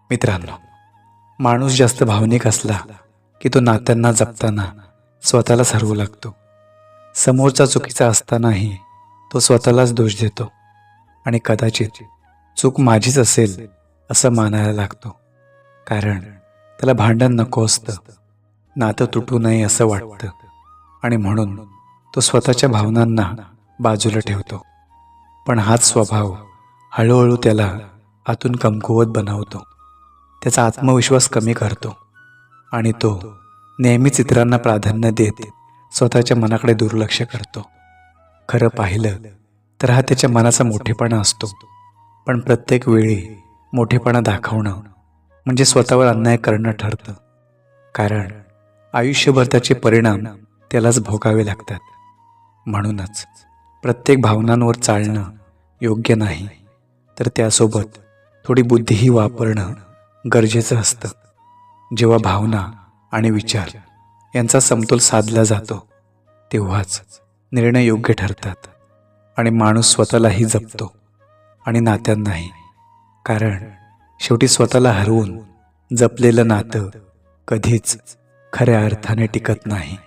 मित्रांनो, माणूस जास्त भावनिक असला की तो नात्यांना जपताना स्वतःलाच हरवू लागतो. समोरचा चुकीचा असतानाही तो स्वतःलाच दोष देतो आणि कदाचित चूक माझीच असेल असं मानायला लागतो. कारण त्याला भांडण नको असतं, नातं तुटू नये असं वाटतं आणि म्हणून तो स्वतःच्या भावनांना बाजूला ठेवतो. पण हाच स्वभाव हळूहळू त्याला आतून कमकुवत बनवतो. त्याचा आत्मविश्वास कमी करतो आणि तो नेहमीच इतरांना प्राधान्य देत स्वतःच्या मनाकडे दुर्लक्ष करतो. खरं पाहिलं तर हा त्याच्या मनाचा मोठेपणा असतो. पण प्रत्येक वेळी मोठेपणा दाखवणं म्हणजे स्वतःवर अन्याय करणं ठरतं. कारण आयुष्यभर त्याचे परिणाम त्यालाच भोगावे लागतात. म्हणूनच प्रत्येक भावनांवर चालणं योग्य नाही, तर त्यासोबत थोडी बुद्धीही वापरणं गरजेचं असतं. जेव्हा भावना आणि विचार यांचा समतोल साधला जातो तेव्हाच निर्णय योग्य ठरतात आणि माणूस स्वतःलाही जपतो आणि नात्यांनाही. कारण शेवटी स्वतःला हरवून जपलेलं नातं कधीच खऱ्या अर्थाने टिकत नाही.